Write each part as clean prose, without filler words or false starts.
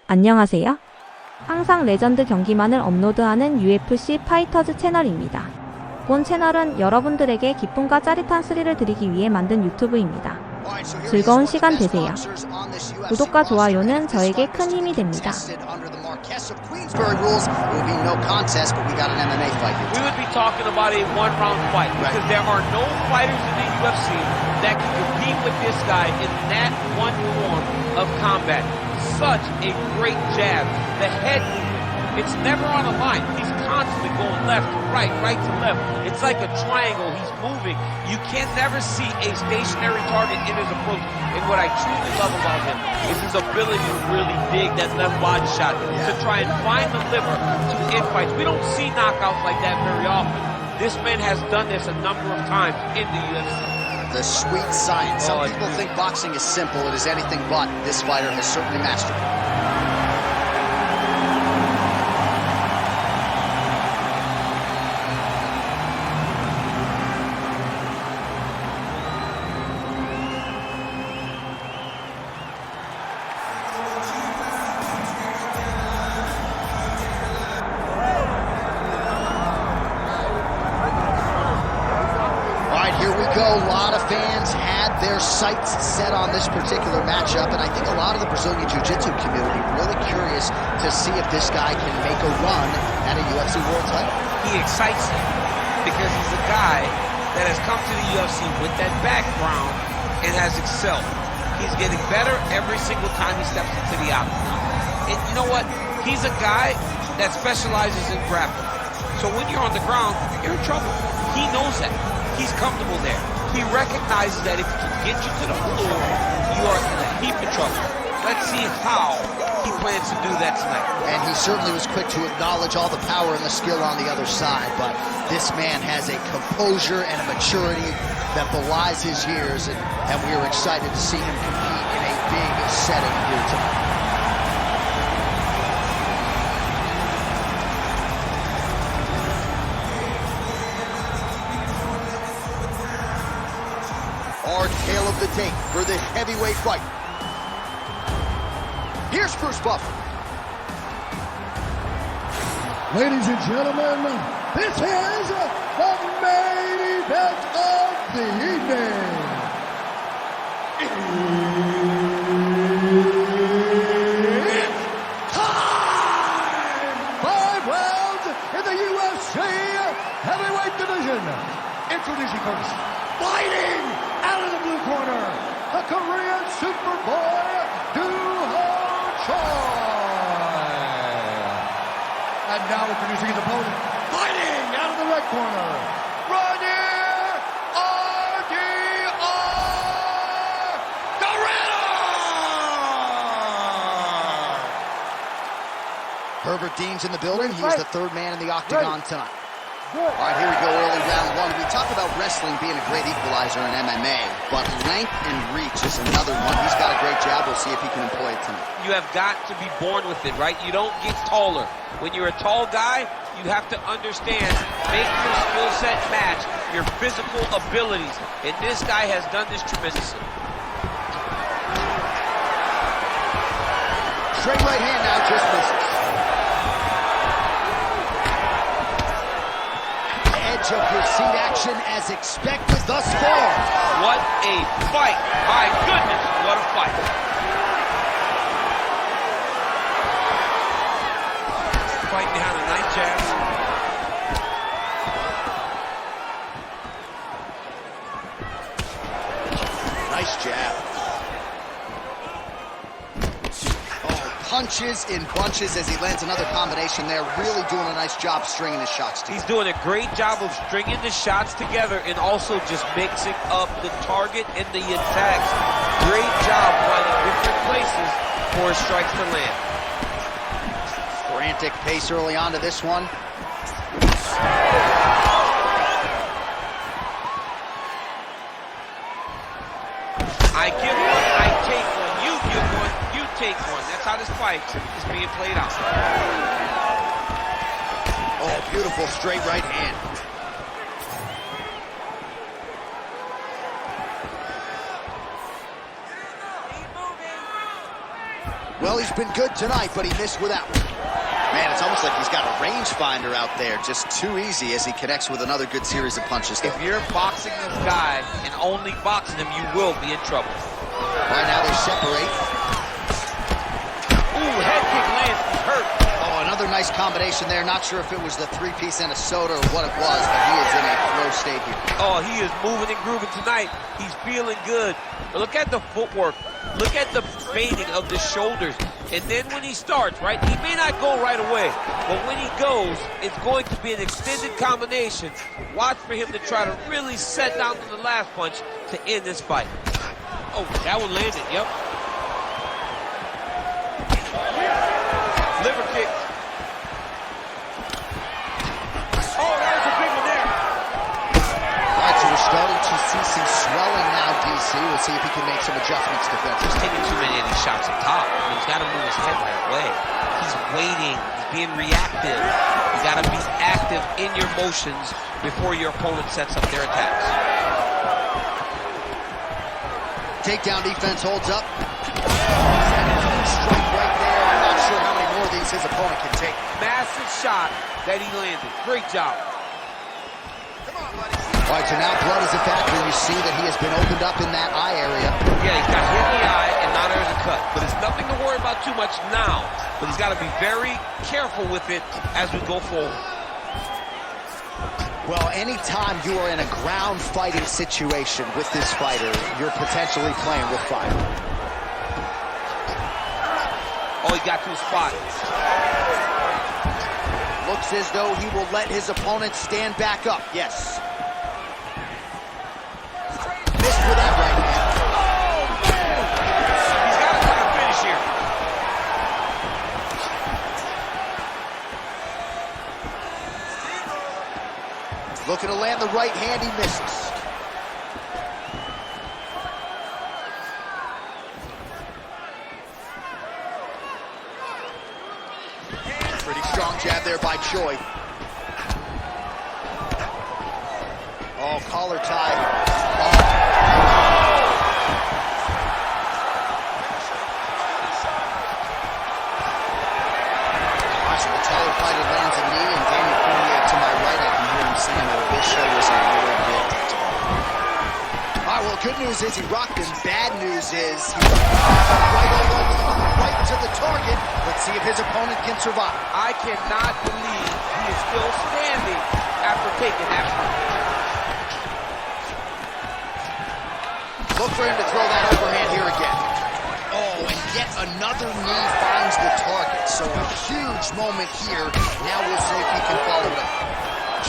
안녕하세요. 항상 레전드 경기만을 업로드하는 UFC 파이터즈 채널입니다. 본 채널은 여러분들에게 기쁨과 짜릿한 스릴을 드리기 위해 만든 유튜브입니다. 즐거운 시간 되세요. 구독과 좋아요는 저에게 큰 힘이 됩니다. Queensbury rules, it would be no contest, but we got an MMA fight here. We would be talking about a one-round fight because there are no fighters in the UFC that can compete with this guy in that one form of combat. Such a great jab. The head movement, it's never on a line. He's constantly going left to right, right to left. It's like a triangle. He's moving. You can never see a stationary target in his approach. And what I truly love about him is his ability to really dig that left body shot to try and find the liver to end fights. We don't see knockouts like that very often. This man has done this a number of times in the UFC. The sweet science. Some people think boxing is simple. It is anything but. This fighter has certainly mastered it. A lot of fans had their sights set on this particular matchup, and I think a lot of the Brazilian Jiu-Jitsu community really curious to see if this guy can make a run at a UFC world title. He excites me because he's a guy that has come to the UFC with that background and has excelled. He's getting better every single time he steps into the octagon. And you know what? He's a guy that specializes in grappling. So when you're on the ground, you're in trouble. He knows that. He's comfortable there. He recognizes that if he can get you to the floor, you are in a heap of trouble. Let's see how he plans to do that tonight. And he certainly was quick to acknowledge all the power and the skill on the other side, but this man has a composure and a maturity that belies his years, and we are excited to see him compete in a big setting here tonight. Our tale of the tape for this heavyweight fight. Here's Bruce Buffer. Ladies and gentlemen, this is the main event of the evening. It's time! 5 rounds in the UFC heavyweight division. Introducing first, fighting out of the blue corner, the Korean Superboy, Choi. And now introducing his opponent, fighting out of the red corner, Reinier Herbert Dean's in the building. He's the third man in the octagon tonight. All right, here we go, early round one. We talk about wrestling being a great equalizer in MMA, but length and reach is another one. He's got a great jab. We'll see if he can employ it tonight. You have got to be born with it, right? You don't get taller. When you're a tall guy, you have to understand, make your skill set match your physical abilities. And this guy has done this tremendously. Straight right hand now, just misses. Edge of your seat action as expected thus far. What a fight. My goodness, what a fight. Fight behind a nice jab. Nice jab. Punches in bunches as he lands another combination there. Really doing a nice job stringing his shots together. He's doing a great job of stringing the shots together and also just mixing up the target and the attacks. Great job finding different places for his strikes to land. Frantic pace early on to this one. I give one, I take one. You give one, you take one. That's how this fight is being played out. Oh, beautiful straight right hand. Well, he's been good tonight, but he missed with that one. Man, it's almost like he's got a rangefinder out there, just too easy as he connects with another good series of punches. If you're boxing this guy and only boxing him, you will be in trouble. Right now they separate. Ooh, head kick lands, he's hurt. Oh, another nice combination there. Not sure if it was the three-piece and a soda or what it was, but he is in a flow state here. Oh, he is moving and grooving tonight. He's feeling good. But look at the footwork. Look at the fading of the shoulders. And then when he starts, right, he may not go right away, but when he goes, it's going to be an extended combination. Watch for him to try to really set down to the last punch to end this fight. Oh, that one landed, yep. Liver kick. Oh, that was a big one there. All right, so we're starting to see some swelling now, DC. We'll see if he can make some adjustments defensively. He's taking too many of these shots up top. I mean, he's got to move his head right away. He's waiting. He's being reactive. You got to be active in your motions before your opponent sets up their attacks. Takedown defense holds up. Strike right there. I'm not sure how many more of these his opponent can take. Massive shot that he landed. Great job. All right, so now blood is a factor. You see that he has been opened up in that eye area. Yeah, he got hit in the eye, and now there's a cut. But it's nothing to worry about too much now. But he's got to be very careful with it as we go forward. Well, anytime you are in a ground fighting situation with this fighter, you're potentially playing with fire. Oh, he got to his spot. Looks as though he will let his opponent stand back up. Yes. Missed with that right hand. He's got to try to finish here. Looking to land the right hand, he misses. Pretty strong jab there by Choi. Oh, collar tie. The taller fighter lands a knee, and Daniel Cormier to my right, I can hear him saying that this show was a little bit. All right, well, good news is he rocked him. Bad news is he right to the target. Let's see if his opponent can survive. I cannot believe he is still standing after taking that punch. Look for him to throw that overhand here again. Oh, and yet another knee finds the target. So a huge moment here. Now we'll see if he can follow it up.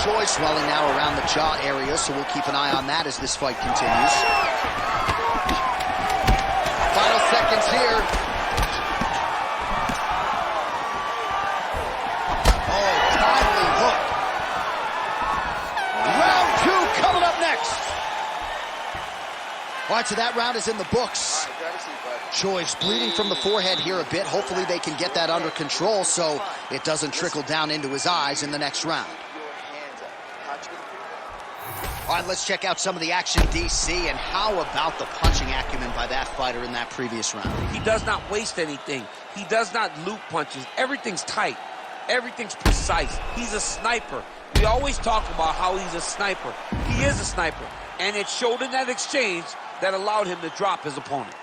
Choi swelling now around the jaw area, so we'll keep an eye on that as this fight continues. Final seconds here. Oh, timely hook. Round two coming up next. All right, so that round is in the books. Choi's bleeding from the forehead here a bit. Hopefully they can get that under control so it doesn't trickle down into his eyes in the next round. All right, let's check out some of the action, DC, and how about the punching acumen by that fighter in that previous round? He does not waste anything. He does not loop punches. Everything's tight. Everything's precise. He's a sniper. We always talk about how he's a sniper. He is a sniper. And it showed in that exchange that allowed him to drop his opponent.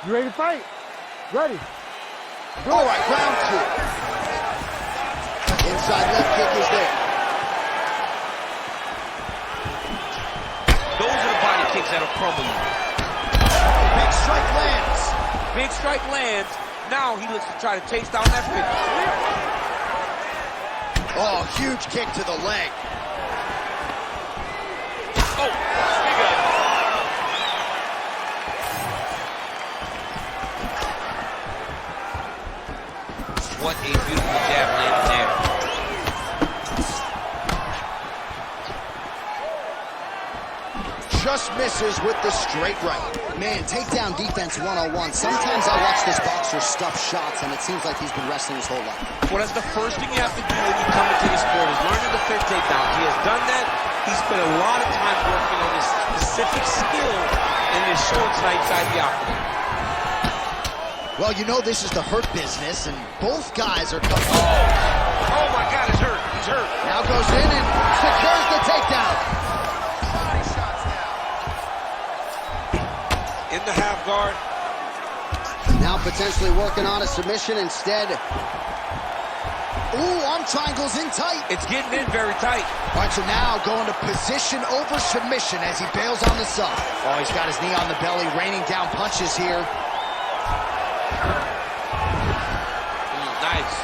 You ready to fight? Ready. All right, round two. Inside left kick is there. Those are the body kicks that'll crumble you. Big strike lands. Big strike lands. Now he looks to try to chase down that finish. Oh, huge kick to the leg. Oh, big up. What a beautiful jab landed there. just misses with the straight right. Man, takedown defense 101. Sometimes I watch this boxer stuff shots, and it seems like he's been wrestling his whole life. Well, that's the first thing you have to do when you come into the sport is learn to defend takedowns. He has done that. He spent a lot of time working on this specific skill, and it is showing tonight inside the octagon. Well, you know this is the hurt business, and both guys are coming. Oh my God, he's hurt. He's hurt. Now goes in and secures the takedown. In the half guard. Now potentially working on a submission instead. Ooh, arm triangles in tight. It's getting in very tight. All right, so now going to position over submission as he bails on the sub. Oh, he's got his knee on the belly, raining down punches here. Nice.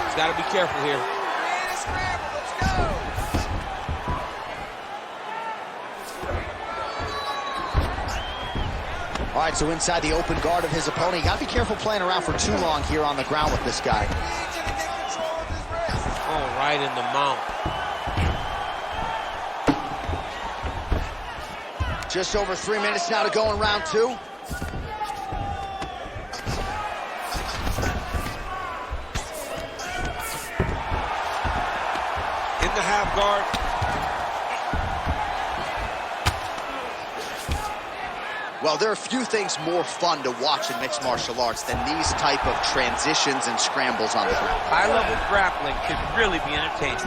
He's got to be careful here. All right, so inside the open guard of his opponent. You got to be careful playing around for too long here on the ground with this guy. Oh, right in the mount. Just over 3 minutes now to go in round two. In the half guard. Well, there are few things more fun to watch in mixed martial arts than these type of transitions and scrambles on the ground. High-level grappling can really be entertaining.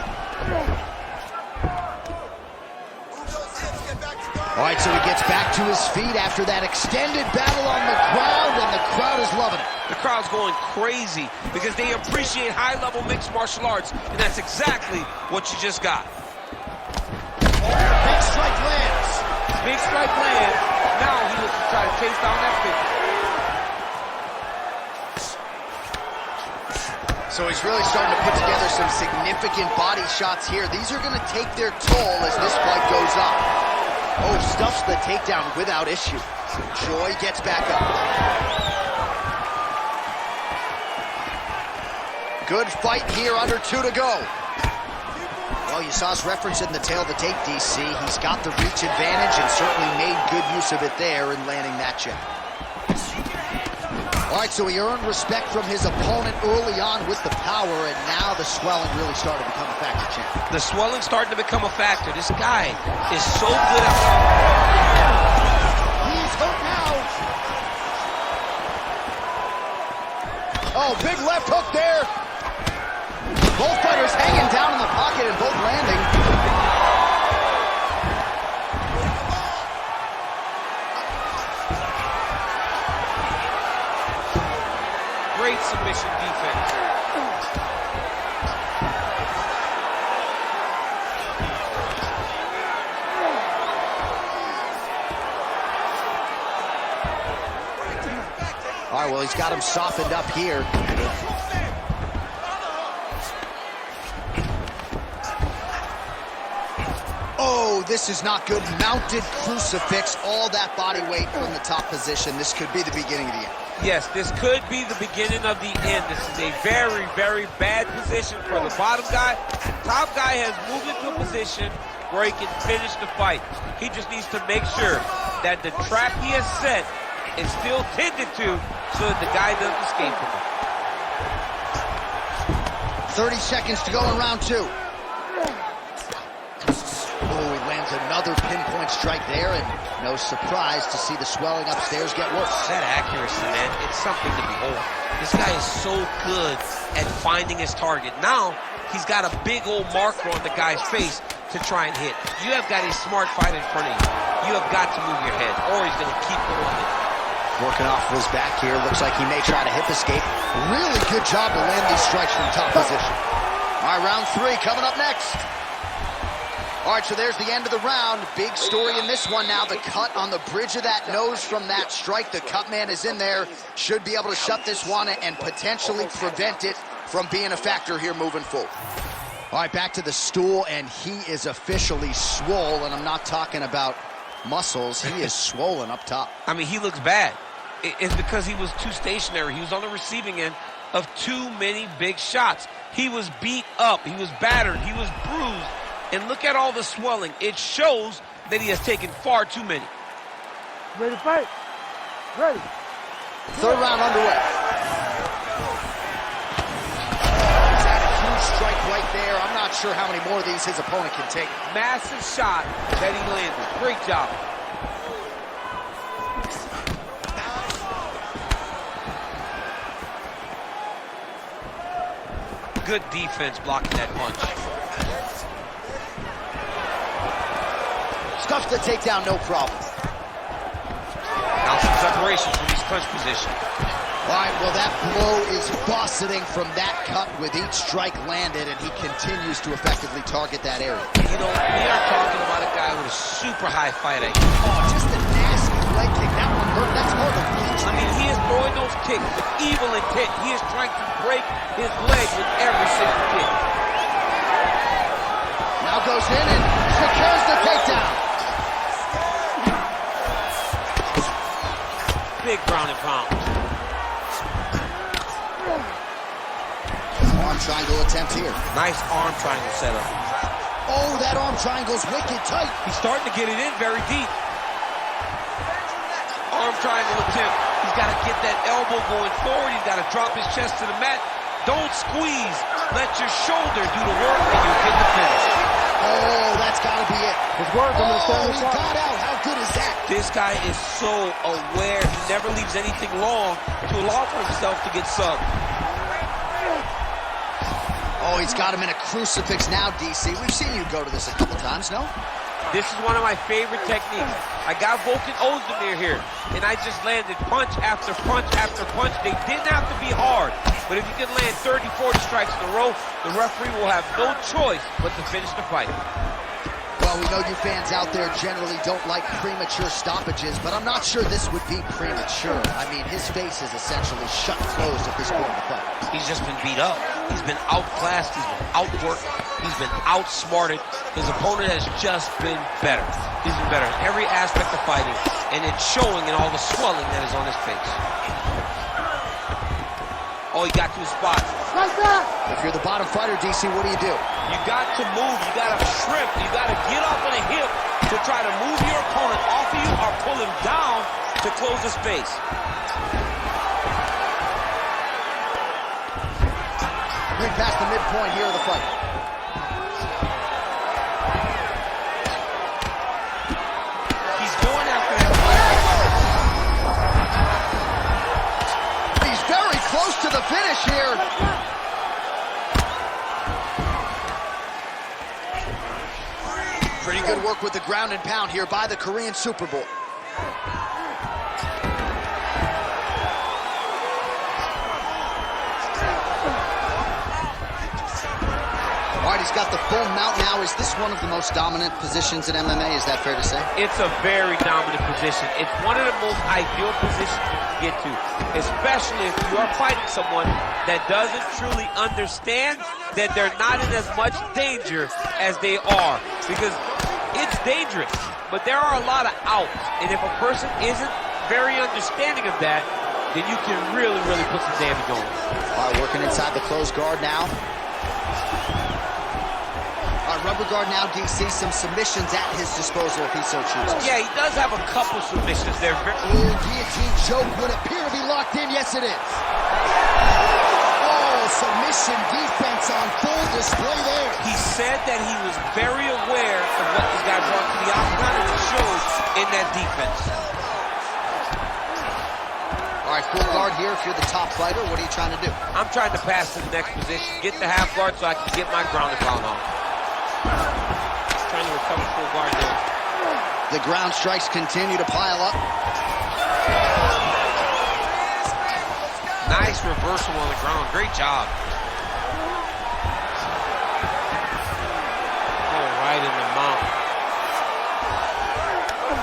All right, so he gets back to his feet after that extended battle on the ground, and the crowd is loving it. The crowd's going crazy because they appreciate high-level mixed martial arts, and that's exactly what you just got. Big strike lands. Big strike lands. Now he looks to try to chase down that figure. So he's really starting to put together some significant body shots here. These are going to take their toll as this fight goes on. Oh, stuffs the takedown without issue. Joy gets back up. Good fight here, under 2 to go. Well, you saw us referencing the tail of the tape, DC. He's got the reach advantage and certainly made good use of it there in landing that jab. All right, so he earned respect from his opponent early on with the power, and now the swelling really started to become a factor, champ. The swelling's starting to become a factor. This guy is so good at... He's hooked now. Oh, big left hook there. Both fighters hanging down in the pocket and both landing. Great submission defense. All right, well, he's got him softened up here. Oh, this is not good. Mounted crucifix, all that body weight from the top position. This could be the beginning of the end. Yes, this could be the beginning of the end. This is a very, very bad position for the bottom guy. Top guy has moved into a position where he can finish the fight. He just needs to make sure that the trap he has set is still tended to so that the guy doesn't escape from it. 30 seconds to go in round two. Oh, he lands another pinpoint strike there, and no surprise to see the swelling upstairs get worse. That accuracy, man, it's something to behold. This guy is so good at finding his target. Now, he's got a big old marker on the guy's face to try and hit. You have got a smart fight in front of you. You have got to move your head, or he's going to keep going. Working off of his back here. Looks like he may try to hip escape. Really good job to land these strikes from top position. All right, round three coming up next. All right, so there's the end of the round. Big story in this one now. The cut on the bridge of that nose from that strike. The cut man is in there. Should be able to shut this one and potentially prevent it from being a factor here moving forward. All right, back to the stool, and he is officially swole, and I'm not talking about muscles. He is swollen up top. I mean, he looks bad. It's because he was too stationary. He was on the receiving end of too many big shots. He was beat up. He was battered. He was bruised. And look at all the swelling. It shows that he has taken far too many. Ready to fight? Ready. Third round underway. He's had a huge strike right there. I'm not sure how many more of these his opponent can take. Massive shot that he landed. Great job. Good defense blocking that punch. Scuffs the takedown, no problem. Now some separation from his punch position. All right, well, that blow is fauceting from that cut with each strike landed, and he continues to effectively target that area. You know, we are talking about a guy with a super high fight IQ. Oh, just a nasty leg kick. That one hurt. That's hard to reach. I mean, he is throwing those kicks with evil intent. He is trying to break his leg with every single kick. Now goes in and secures the takedown. Big ground and pound. Arm triangle attempt here. Nice arm triangle setup. Oh, that arm triangle's wicked tight. He's starting to get it in very deep. Arm triangle attempt. He's got to get that elbow going forward. He's got to drop his chest to the mat. Don't squeeze. Let your shoulder do the work and you get the finish. Oh, that's got to be it. It's working. Oh, he got out. How good is that? This guy is so aware. He never leaves anything long to allow for himself to get subbed. Oh, he's got him in a crucifix now, DC. We've seen you go to this a couple times, no? This is one of my favorite techniques. I got Volkan Ozdemir here, and I just landed punch after punch after punch. They didn't have to be hard, but if you can land 30, 40 strikes in a row, the referee will have no choice but to finish the fight. Well, we know you fans out there generally don't like premature stoppages, but I'm not sure this would be premature. I mean, his face is essentially shut closed at this point in the fight. He's just been beat up. He's been outclassed. He's been outworked. He's been outsmarted. His opponent has just been better. He's been better in every aspect of fighting, and it's showing in all the swelling that is on his face. Oh, he got to his spot. If you're the bottom fighter, DC, what do you do? You got to move. You got to shrimp. You got to get up on a hip to try to move your opponent off of you or pull him down to close the space. Bring past the midpoint here of the fight. He's going after that. He's very close to the finish here. Pretty good work with the ground and pound here by the Korean Super Bowl. All right, he's got the full mount now. Is this one of the most dominant positions in MMA? Is that fair to say? It's a very dominant position. It's one of the most ideal positions you can get to, especially if you are fighting someone that doesn't truly understand that they're not in as much danger as they are. Because it's dangerous, but there are a lot of outs. And if a person isn't very understanding of that, then you can really, really put some damage on them. All right, working inside the closed guard now. All right, rubber guard now, DC. Some submissions at his disposal if he so chooses. Yeah, he does have a couple submissions there. Oh, guillotine choke would appear to be locked in. Yes, it is. Oh, submission defense on full display there. He said that he was very aware of what this guy brought to the octagon, and it shows in that defense. All right, full guard here. If you're the top fighter, what are you trying to do? I'm trying to pass to the next position, get the half guard so I can get my ground and pound on. Trying to recover full guard there. The ground strikes continue to pile up. Nice reversal on the ground. Great job. Oh, right in the mount.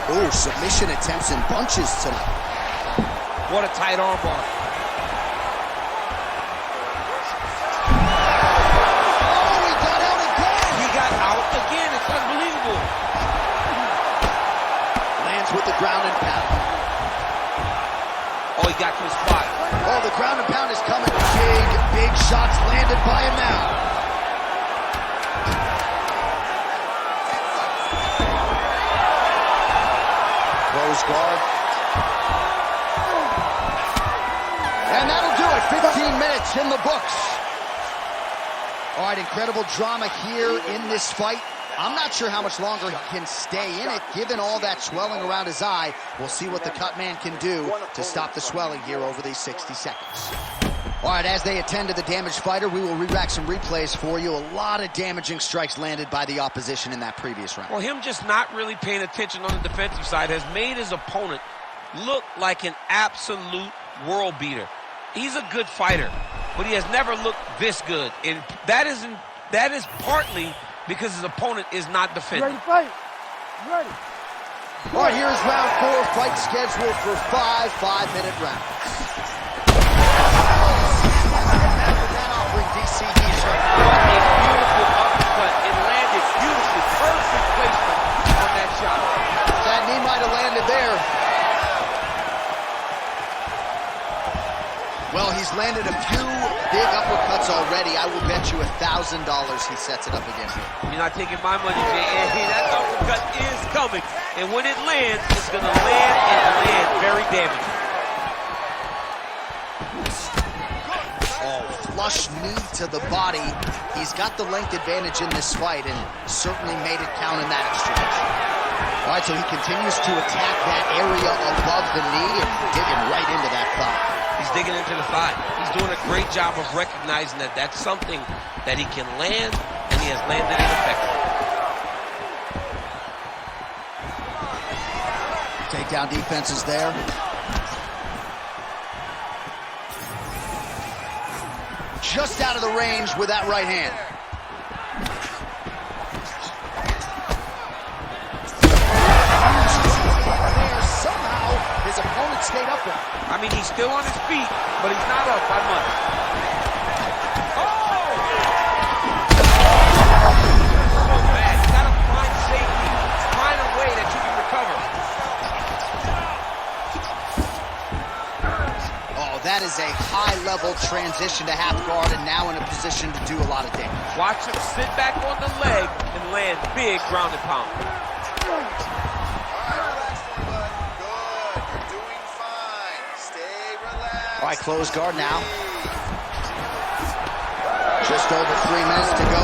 Oh, submission attempts in bunches tonight. What a tight arm bar. Oh, he got out again. He got out again. It's unbelievable. Lands with the ground and pound. Oh, he got to his spot. Oh, the ground and pound is coming. Big, big shots landed by him now. close guard. And that'll do it. 15 minutes in the books. All right, incredible drama here in this fight. I'm not sure how much longer he can stay in it, given all that swelling around his eye. We'll see what the cut man can do to stop the swelling here over these 60 seconds. All right, as they attend to the damaged fighter, we will re-rack some replays for you. A lot of damaging strikes landed by the opposition in that previous round. Well, him just not really paying attention on the defensive side has made his opponent look like an absolute world beater. He's a good fighter, but he has never looked this good. And that is partly because his opponent is not defending. Ready to fight. Ready. All right, here's round 4, fight scheduled for 5 5-minute rounds. That offering DC heat. A beautiful uppercut. It landed beautifully. Perfect placement on that shot. That knee might have landed there. Well, he's landed a few big uppercuts already. I will bet you $1,000 he sets it up again here. You're not taking my money, Jay. That uppercut is coming. And when it lands, it's going to land and land very damaging. Oh, flush knee to the body. He's got the length advantage in this fight and certainly made it count in that exchange. All right, so he continues to attack that area above the knee and digging right into that thigh. He's digging into the thigh. He's doing a great job of recognizing that that's something that he can land, and he has landed it effectively. Takedown defense is there. Just out of the range with that right hand. Somehow, his opponent stayed upright. I mean, he's still on his feet, but he's not up by much. Oh! So bad. You gotta find safety. Find a way that you can recover. Oh, that is a high-level transition to half guard and now in a position to do a lot of damage. Watch him sit back on the leg and land big ground and pound. All right, close guard now. Just over 3 minutes to go.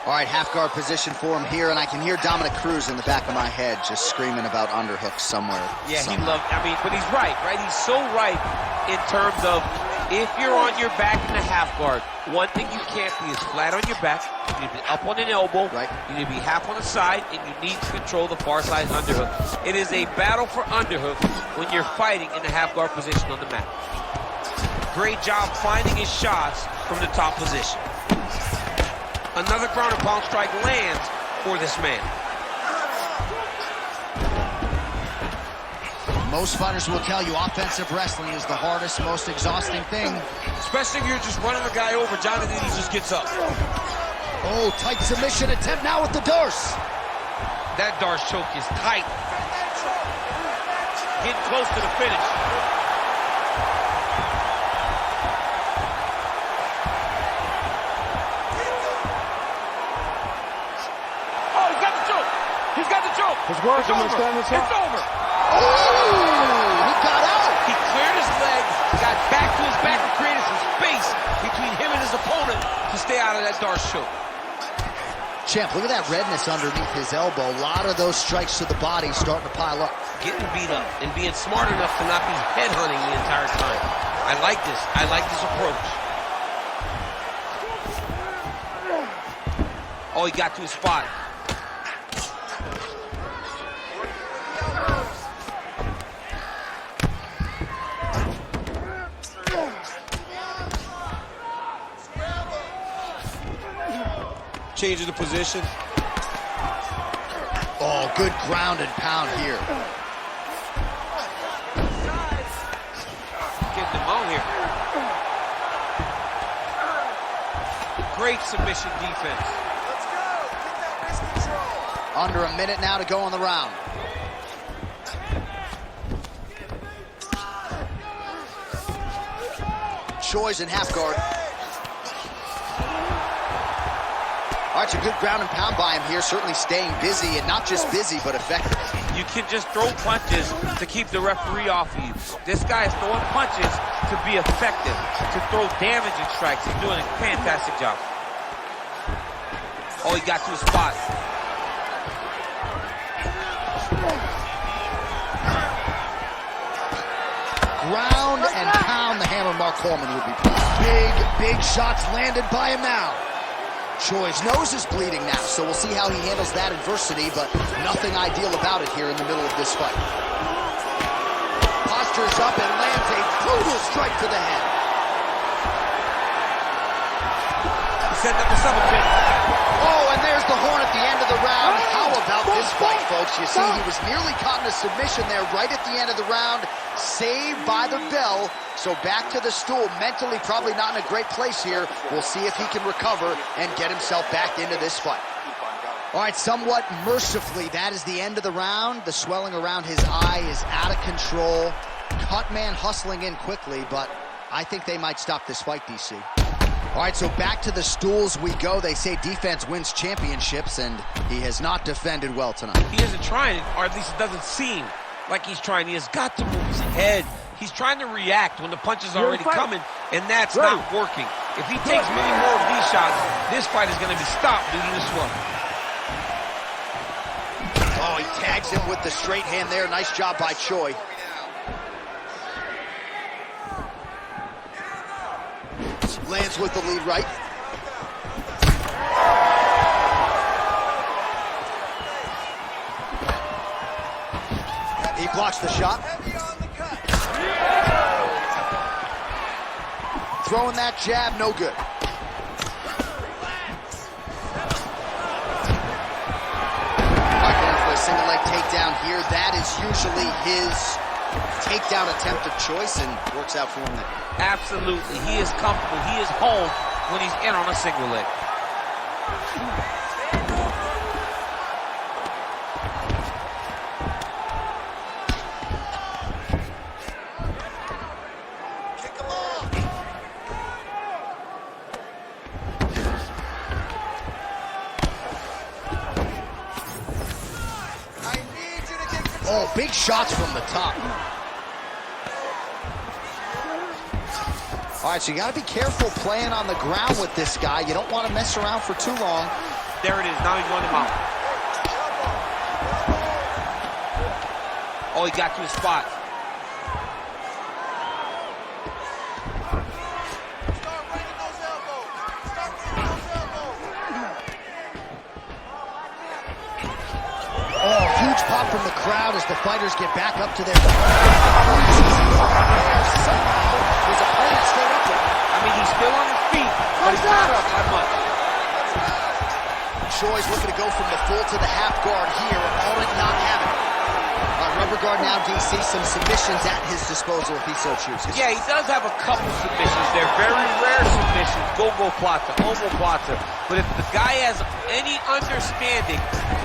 All right, half guard position for him here, and I can hear Dominic Cruz in the back of my head just screaming about underhooks somewhere. Yeah, he loved, but he's right? He's so right in terms of if you're on your back in the half guard, one thing you can't be is flat on your back. You need to be up on an elbow. Right. You need to be half on the side, and you need to control the far side underhook. It is a battle for underhook when you're fighting in the half guard position on the mat. Great job finding his shots from the top position. Another ground and pound strike lands for this man. Most fighters will tell you offensive wrestling is the hardest, most exhausting thing. Especially if you're just running the guy over. Jonathan, he just gets up. Oh, tight submission attempt now with the Darce. That Darce choke is tight. Getting close to the finish. Oh, he's got the choke. He's got the choke. It's working. It's over. It's over. Oh, he got out. He cleared his leg, got back to his back and created some space between him and his opponent to stay out of that Darce choke. Champ, look at that redness underneath his elbow. A lot of those strikes to the body starting to pile up. Getting beat up and being smart enough to not be headhunting the entire time. I like this. I like this approach. Oh, he got to his spot. Changing the position. Oh, good ground and pound here. Getting him out here. Great submission defense. Let's go. Get that wrist control. Under a minute now to go on the round. Choi's in half guard. All right, so good ground and pound by him here, certainly staying busy, and not just busy, but effective. You can just throw punches to keep the referee off of you. This guy is throwing punches to be effective, to throw damaging strikes. He's doing a fantastic job. Oh, he got to his spot. Ground and pound, the hammer Mark Coleman would be proud. Big shots landed by him now. Choi's nose is bleeding now, so we'll see how he handles that adversity, but nothing ideal about it here in the middle of this fight. Postures up and lands a brutal strike to the head. Setting up the summer pin. Oh, and there's the horn at the end of the round. How about this fight, folks? You see, he was nearly caught in a submission there right at the end of the round. Saved by the bell. So back to the stool. Mentally probably not in a great place here. We'll see if he can recover and get himself back into this fight. All right, somewhat mercifully, that is the end of the round. The swelling around his eye is out of control. Cut man hustling in quickly, but I think they might stop this fight, DC. All right, so back to the stools we go. They say defense wins championships, and he has not defended well tonight. He isn't trying, or at least it doesn't seem like he's trying. He has got to move his head. He's trying to react when the punch is already coming, and that's not working. If he takes many more of these shots, this fight is going to be stopped due to the swelling. Oh, he tags him with the straight hand there. Nice job by Choi. Lands with the lead right. He blocks the shot. Throwing that jab, no good. Going for a single leg takedown here. That is usually his takedown attempt of choice, and works out for him there. Absolutely. He is comfortable. He is home when he's in on a single leg. Kick him off. I need you to get control. Oh, big shots from the top. All right, so you got to be careful playing on the ground with this guy. You don't want to mess around for too long. There it is. Now he's going to mount. Oh, he got to his spot. Oh, huge pop from the crowd as the fighters get back up to their... His opponent stayed up there. I mean, he's still on his feet, but he's not up that much. Choi's looking to go from the full to the half guard here. Opponent not having it. Rubber guard now, DC. Some submissions at his disposal if he so chooses. Yeah, he does have a couple submissions. They're very rare submissions. Go plata, omoplata. But if the guy has any understanding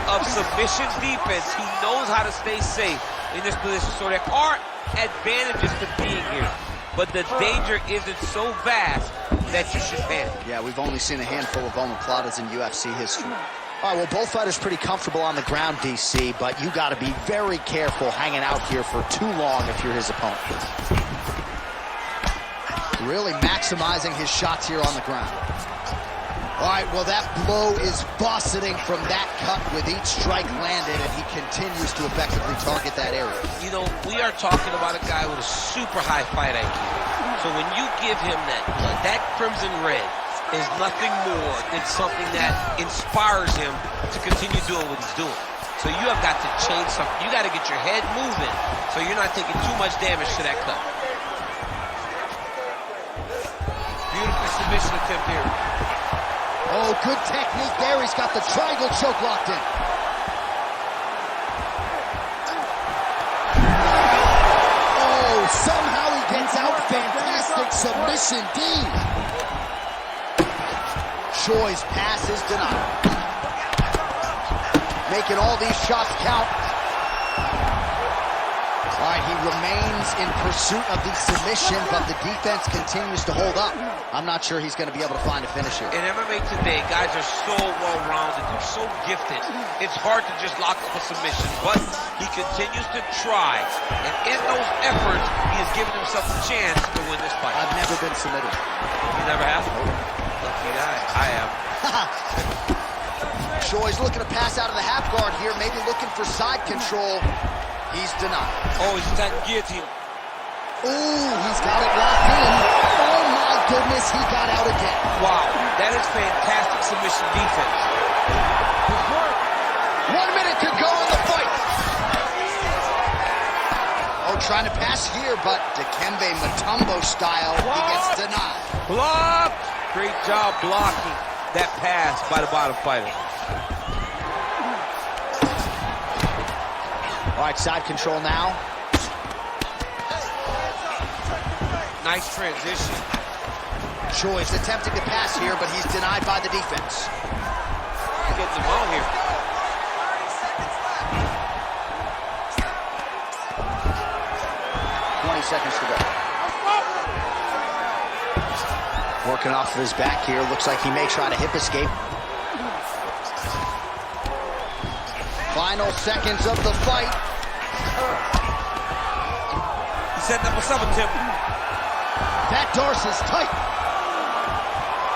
of submission defense, he knows how to stay safe in this position. So there are advantages to being here, but the danger isn't so vast that you should panic. Yeah, we've only seen a handful of omoplatas in UFC history. All right, well, both fighters pretty comfortable on the ground, DC, but you got to be very careful hanging out here for too long if you're his opponent. Really maximizing his shots here on the ground. All right, well, that blow is buffeting from that cut with each strike landed, and he continues to effectively target that area. You know, we are talking about a guy with a super high fight IQ. So when you give him that crimson red is nothing more than something that inspires him to continue doing what he's doing. So you have got to change something. You got to get your head moving so you're not taking too much damage to that cut. Beautiful submission attempt here. Oh, good technique there. He's got the triangle choke locked in. Oh, somehow he gets out. Fantastic submission D. Choi's pass is denied. Making all these shots count. All right, he remains in pursuit of the submission, but the defense continues to hold up. I'm not sure he's going to be able to find a finish here. In MMA today, guys are so well-rounded. They're so gifted. It's hard to just lock up a submission, but he continues to try. And in those efforts, he has given himself a chance to win this fight. I've never been submitted. You never have? Lucky guy. I am. Choi's looking to pass out of the half guard here, maybe looking for side control. He's denied. Oh, he's attacking guillotine. Ooh, he's got it locked in. Oh my goodness, he got out again. Wow, that is fantastic submission defense. 1 minute to go in the fight. Oh, trying to pass here, but Dikembe Mutombo style, he gets denied. Blocked. Great job blocking that pass by the bottom fighter. All right, side control now. Nice transition. Choi's attempting to pass here, but he's denied by the defense. Getting him out here. Seconds to go. Working off of his back here. Looks like he may try to hip escape. Final seconds of the fight. He's setting up a sub attempt. That Darce is tight.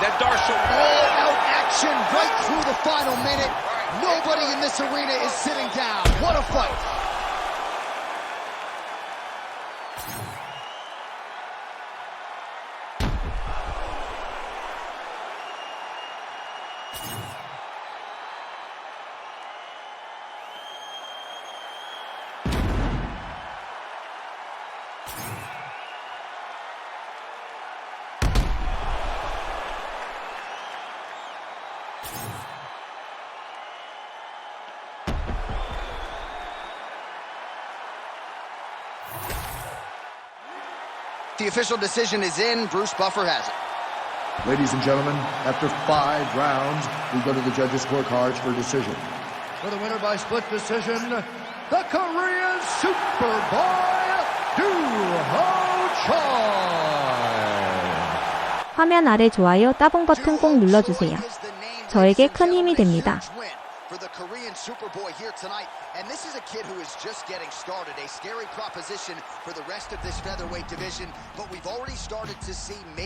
That Darce all out action right through the final minute. Nobody in this arena is sitting down. What a fight. The official decision is in. Bruce Buffer has it. Ladies and gentlemen, after 5 rounds, we go to the judges' scorecards for a decision. For the winner by split decision, the Korean Superboy, Choi. 화면 아래 좋아요 따봉 버튼 꼭 눌러주세요. 저에게 큰 힘이 됩니다. For the Korean Superboy here tonight, and this is a kid who is just getting started, a scary proposition for the rest of this featherweight division, but we've already started to see